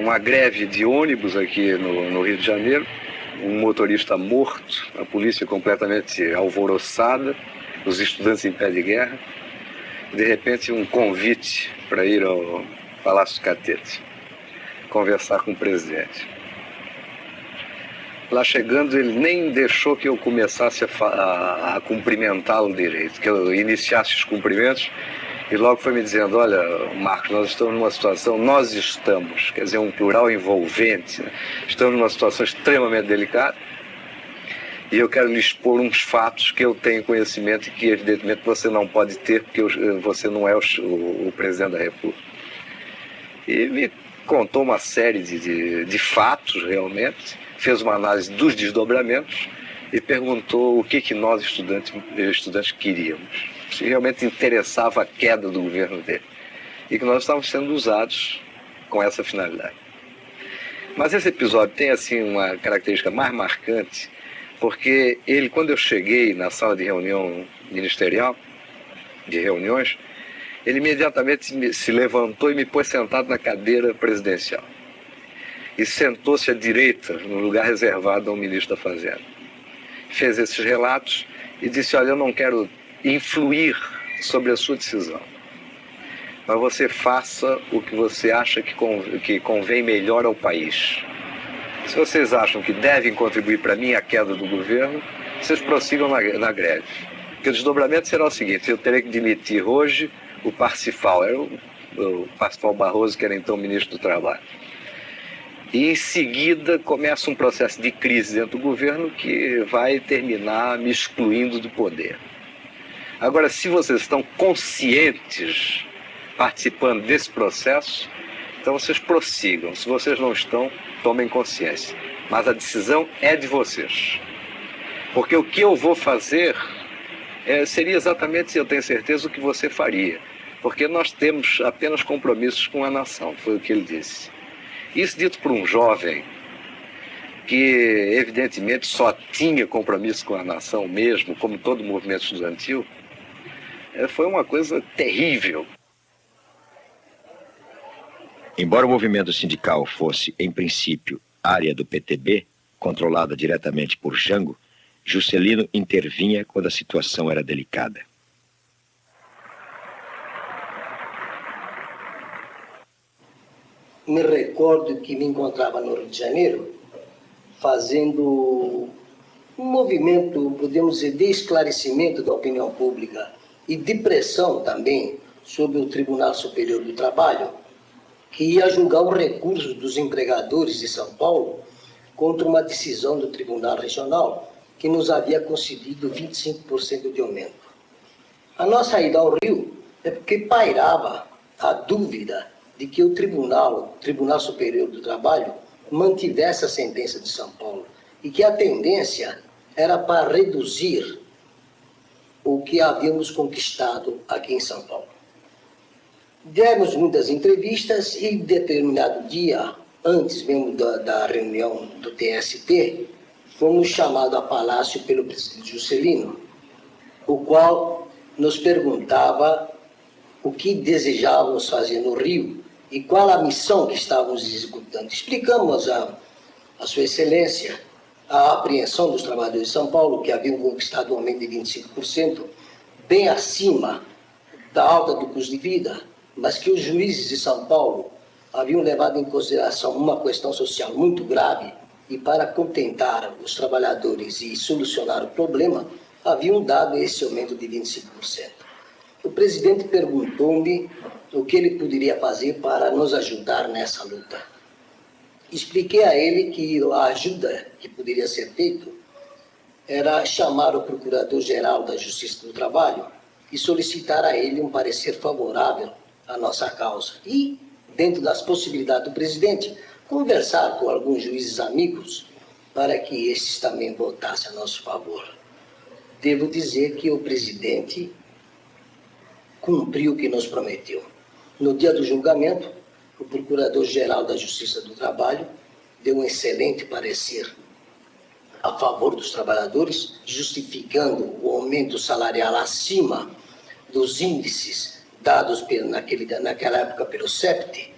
uma greve de ônibus aqui no Rio de Janeiro, um motorista morto, a polícia completamente alvoroçada, os estudantes em pé de guerra. De repente, um convite para ir ao Palácio Catete, conversar com o presidente. Lá chegando, ele nem deixou que eu começasse a cumprimentá-lo direito, que eu iniciasse os cumprimentos, e logo foi me dizendo: olha, Marcos, nós estamos numa situação, quer dizer, um plural envolvente, né? Estamos numa situação extremamente delicada, e eu quero lhe expor uns fatos que eu tenho conhecimento e que, evidentemente, você não pode ter, porque você não é o presidente da República. E me contou uma série de fatos, realmente, fez uma análise dos desdobramentos e perguntou o que nós, estudantes, queríamos. Se realmente interessava a queda do governo dele. E que nós estávamos sendo usados com essa finalidade. Mas esse episódio tem, assim, uma característica mais marcante, porque ele, quando eu cheguei na sala de reunião ministerial, de reuniões, ele imediatamente se levantou e me pôs sentado na cadeira presidencial. E sentou-se à direita, no lugar reservado ao ministro da Fazenda. Fez esses relatos e disse: olha, eu não quero influir sobre a sua decisão, mas você faça o que você acha que convém melhor ao país. Se vocês acham que devem contribuir para a minha queda do governo, vocês prossigam na greve. Porque o desdobramento será o seguinte: eu terei que demitir hoje o Parsifal, era o Parsifal Barroso, que era então ministro do Trabalho. E em seguida começa um processo de crise dentro do governo que vai terminar me excluindo do poder. Agora, se vocês estão conscientes, participando desse processo, então vocês prossigam. Se vocês não estão, tomem consciência. Mas a decisão é de vocês. Porque o que eu vou fazer seria exatamente, eu tenho certeza, o que você faria. Porque nós temos apenas compromissos com a nação, foi o que ele disse. Isso dito por um jovem que, evidentemente, só tinha compromisso com a nação mesmo, como todo o movimento estudantil, foi uma coisa terrível. Embora o movimento sindical fosse, em princípio, área do PTB, controlada diretamente por Jango, Juscelino intervinha quando a situação era delicada. Me recordo que me encontrava no Rio de Janeiro fazendo um movimento, podemos dizer, de esclarecimento da opinião pública e de pressão também sobre o Tribunal Superior do Trabalho, que ia julgar o recurso dos empregadores de São Paulo contra uma decisão do Tribunal Regional que nos havia concedido 25% de aumento. A nossa ida ao Rio é porque pairava a dúvida de que o Tribunal Superior do Trabalho mantivesse a sentença de São Paulo e que a tendência era para reduzir o que havíamos conquistado aqui em São Paulo. Demos muitas entrevistas e, determinado dia, antes mesmo da reunião do TST, fomos chamados a palácio pelo presidente Juscelino, o qual nos perguntava o que desejávamos fazer no Rio e qual a missão que estávamos executando. Explicamos a Sua Excelência a apreensão dos trabalhadores de São Paulo, que haviam conquistado um aumento de 25%, bem acima da alta do custo de vida, mas que os juízes de São Paulo haviam levado em consideração uma questão social muito grave e, para contentar os trabalhadores e solucionar o problema, haviam dado esse aumento de 25%. O presidente perguntou-me o que ele poderia fazer para nos ajudar nessa luta. Expliquei a ele que a ajuda que poderia ser feita era chamar o Procurador-Geral da Justiça do Trabalho e solicitar a ele um parecer favorável à nossa causa. E, dentro das possibilidades do presidente, conversar com alguns juízes amigos para que estes também votassem a nosso favor. Devo dizer que o presidente cumpriu o que nos prometeu. No dia do julgamento, o Procurador-Geral da Justiça do Trabalho deu um excelente parecer a favor dos trabalhadores, justificando o aumento salarial acima dos índices dados naquela época pelo CEPT,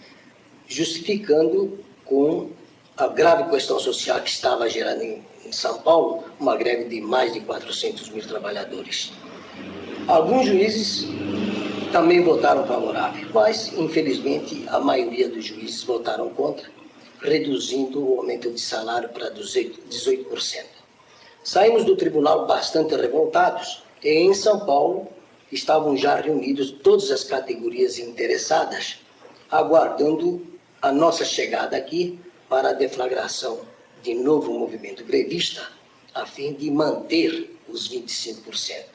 justificando com a grave questão social que estava gerando em São Paulo, uma greve de mais de 400 mil trabalhadores. Alguns juízes também votaram favorável, mas, infelizmente, a maioria dos juízes votaram contra, reduzindo o aumento de salário para 18%. Saímos do tribunal bastante revoltados e, em São Paulo, estavam já reunidos todas as categorias interessadas, aguardando a nossa chegada aqui para a deflagração de novo movimento grevista, a fim de manter os 25%.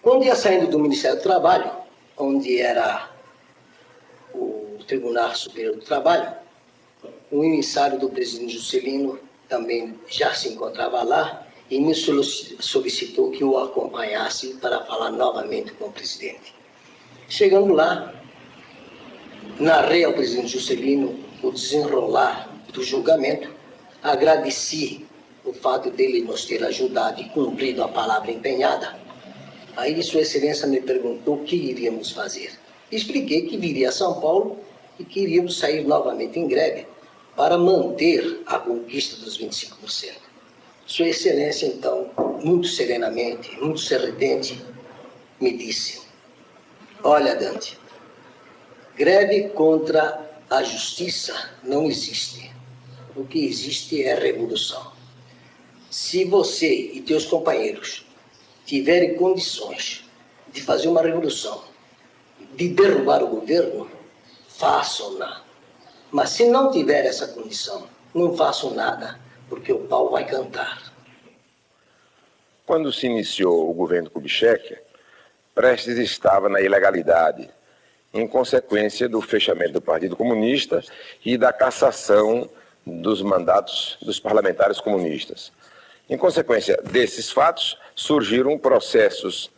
Quando ia saindo do Ministério do Trabalho, onde era o Tribunal Superior do Trabalho, o emissário do presidente Juscelino também já se encontrava lá e me solicitou que eu o acompanhasse para falar novamente com o presidente. Chegando lá, narrei ao presidente Juscelino o desenrolar do julgamento, agradeci o fato dele nos ter ajudado e cumprido a palavra empenhada. Aí Sua Excelência me perguntou o que iríamos fazer. Expliquei que viria a São Paulo e que iríamos sair novamente em greve para manter a conquista dos 25%. Sua Excelência, então, muito serenamente, muito sorridente, me disse: olha, Dante, greve contra a justiça não existe. O que existe é revolução. Se você e teus companheiros tiverem condições de fazer uma revolução, de derrubar o governo, façam-na. Mas se não tiver essa condição, não façam nada, porque o pau vai cantar. Quando se iniciou o governo Kubitschek, Prestes estava na ilegalidade, em consequência do fechamento do Partido Comunista e da cassação dos mandatos dos parlamentares comunistas. Em consequência desses fatos, surgiram processos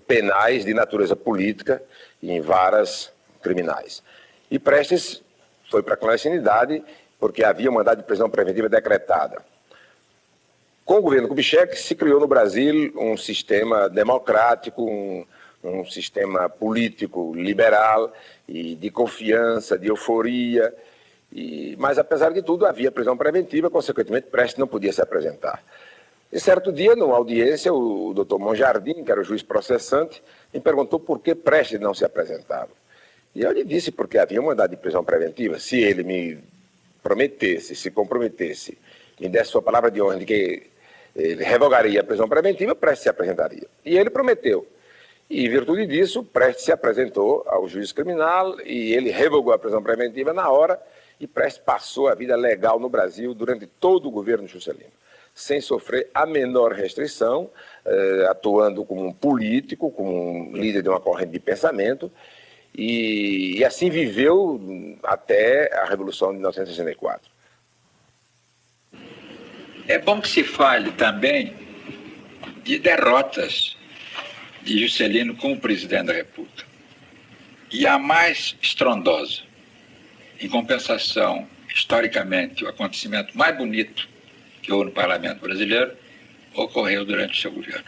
penais de natureza política em varas criminais. E Prestes foi para a clandestinidade porque havia um mandado de prisão preventiva decretada. Com o governo Kubitschek se criou no Brasil um sistema democrático, um sistema político liberal e de confiança, de euforia. Mas, apesar de tudo, havia prisão preventiva, consequentemente, Prestes não podia se apresentar. E certo dia, numa audiência, o doutor Monjardim, que era o juiz processante, me perguntou por que Prestes não se apresentava. E eu lhe disse porque havia um mandado de prisão preventiva. Se ele me prometesse, se comprometesse, me desse sua palavra de honra de que ele revogaria a prisão preventiva, Prestes se apresentaria. E ele prometeu. E, em virtude disso, Prestes se apresentou ao juiz criminal e ele revogou a prisão preventiva na hora e Prestes passou a vida legal no Brasil durante todo o governo Juscelino, sem sofrer a menor restrição, atuando como um político, como um líder de uma corrente de pensamento, e assim viveu até a Revolução de 1964. É bom que se fale também de derrotas de Juscelino como presidente da República. E a mais estrondosa, em compensação, historicamente, o acontecimento mais bonito que houve no Parlamento brasileiro, ocorreu durante o seu governo.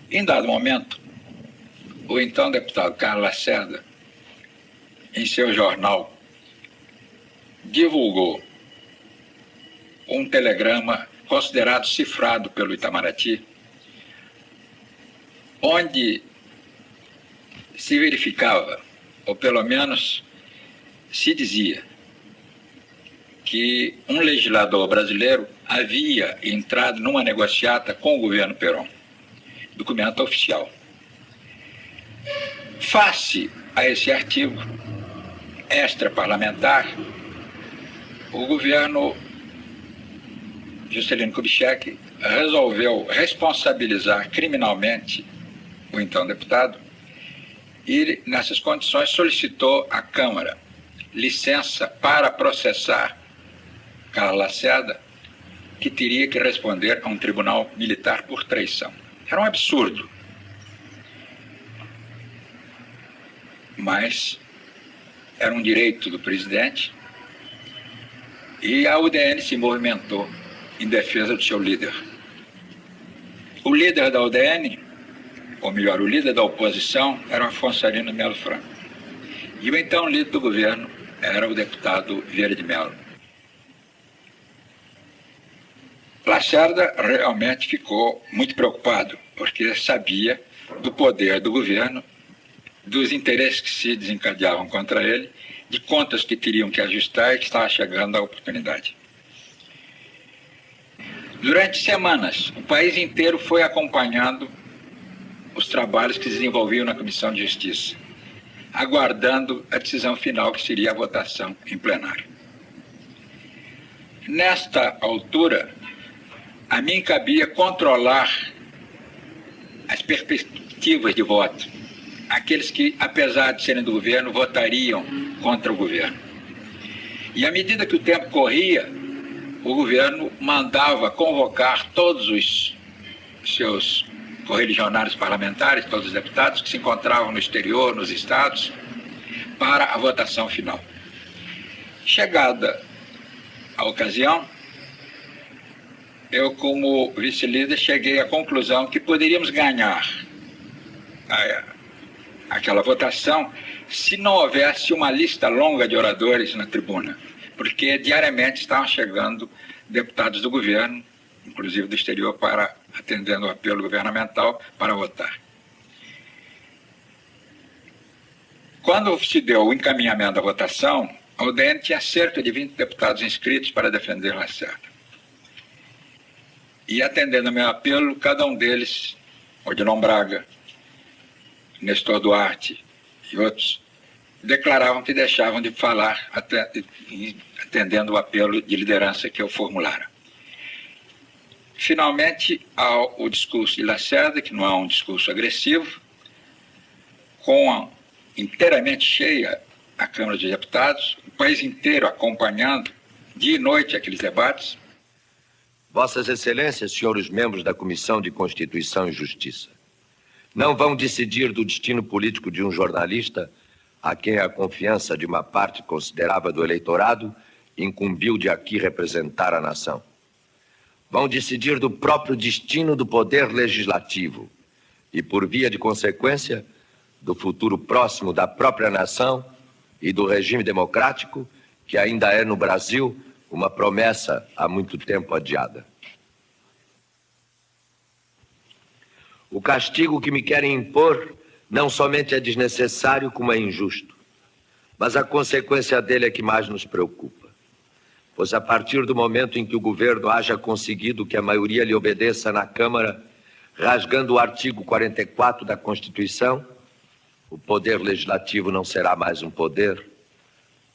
Em dado momento, o então deputado Carlos Lacerda, em seu jornal, divulgou um telegrama considerado cifrado pelo Itamaraty, onde se verificava, ou pelo menos se dizia, que um legislador brasileiro havia entrado numa negociata com o governo Perón, documento oficial. Face a esse artigo extra-parlamentar, o governo Juscelino Kubitschek resolveu responsabilizar criminalmente o então deputado e, nessas condições, solicitou à Câmara licença para processar Carlos Lacerda, que teria que responder a um tribunal militar por traição. Era um absurdo. Mas era um direito do presidente e a UDN se movimentou em defesa do seu líder. O líder da UDN, ou melhor, o líder da oposição, era o Afonso Arino Melo Franco. E o então líder do governo era o deputado Vieira de Mello. Lacerda realmente ficou muito preocupado, porque sabia do poder do governo, dos interesses que se desencadeavam contra ele, de contas que teriam que ajustar e que estava chegando a oportunidade. Durante semanas, o país inteiro foi acompanhando os trabalhos que se desenvolviam na Comissão de Justiça, aguardando a decisão final, que seria a votação em plenário. Nesta altura, a mim cabia controlar as perspectivas de voto, aqueles que, apesar de serem do governo, votariam contra o governo. E à medida que o tempo corria, o governo mandava convocar todos os seus correligionários parlamentares, todos os deputados que se encontravam no exterior, nos estados, para a votação final. Chegada a ocasião, eu, como vice-líder, cheguei à conclusão que poderíamos ganhar aquela votação se não houvesse uma lista longa de oradores na tribuna, porque diariamente estavam chegando deputados do governo, inclusive do exterior, atendendo o apelo governamental para votar. Quando se deu o encaminhamento da votação, a UDN tinha cerca de 20 deputados inscritos para defender Lacerda. E atendendo ao meu apelo, cada um deles, Odilon Braga, Nestor Duarte e outros, declaravam que deixavam de falar atendendo o apelo de liderança que eu formulara. Finalmente, o discurso de Lacerda, que não é um discurso agressivo, inteiramente cheia a Câmara dos Deputados, o país inteiro acompanhando dia e noite aqueles debates. Vossas Excelências, senhores membros da Comissão de Constituição e Justiça, não vão decidir do destino político de um jornalista a quem a confiança de uma parte considerável do eleitorado incumbiu de aqui representar a nação. Vão decidir do próprio destino do poder legislativo e, por via de consequência, do futuro próximo da própria nação e do regime democrático, que ainda é no Brasil uma promessa há muito tempo adiada. O castigo que me querem impor não somente é desnecessário, como é injusto, mas a consequência dele é que mais nos preocupa. Pois a partir do momento em que o governo haja conseguido que a maioria lhe obedeça na Câmara, rasgando o artigo 44 da Constituição, o poder legislativo não será mais um poder,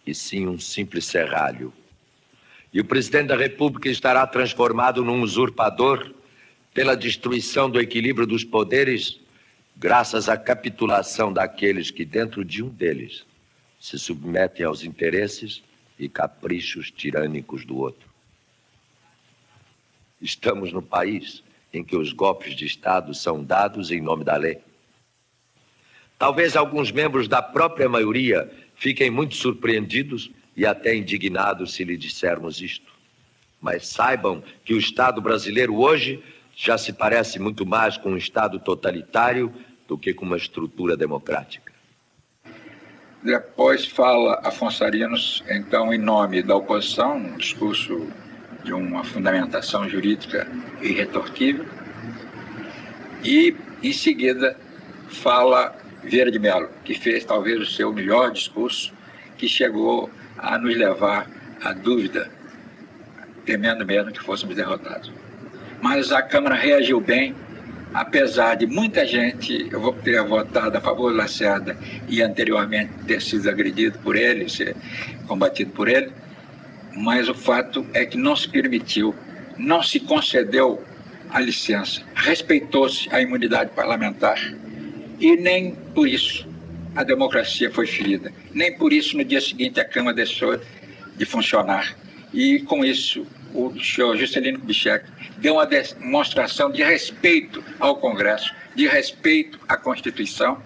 e sim um simples serralho. E o presidente da República estará transformado num usurpador pela destruição do equilíbrio dos poderes, graças à capitulação daqueles que, dentro de um deles, se submetem aos interesses e caprichos tirânicos do outro. Estamos no país em que os golpes de Estado são dados em nome da lei. Talvez alguns membros da própria maioria fiquem muito surpreendidos e até indignados se lhe dissermos isto. Mas saibam que o Estado brasileiro hoje já se parece muito mais com um Estado totalitário do que com uma estrutura democrática. Depois fala Afonso Arinos, então, em nome da oposição, um discurso de uma fundamentação jurídica irretorquível, e, em seguida, fala Vieira de Mello, que fez talvez o seu melhor discurso, que chegou a nos levar à dúvida, temendo mesmo que fôssemos derrotados. Mas a Câmara reagiu bem, apesar de muita gente ter votado a favor de Lacerda e anteriormente ter sido agredido por ele, ser combatido por ele, mas o fato é que não se permitiu, não se concedeu a licença, respeitou-se a imunidade parlamentar e nem por isso a democracia foi ferida, nem por isso no dia seguinte a Câmara deixou de funcionar. E com isso o senhor Juscelino Kubitschek deu uma demonstração de respeito ao Congresso, de respeito à Constituição,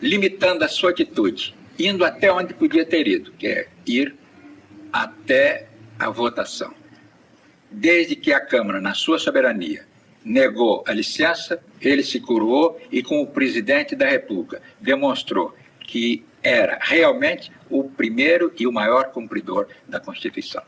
limitando a sua atitude, indo até onde podia ter ido, que é ir até a votação. Desde que a Câmara, na sua soberania, negou a licença, ele se curvou e, como presidente da República, demonstrou que era realmente o primeiro e o maior cumpridor da Constituição.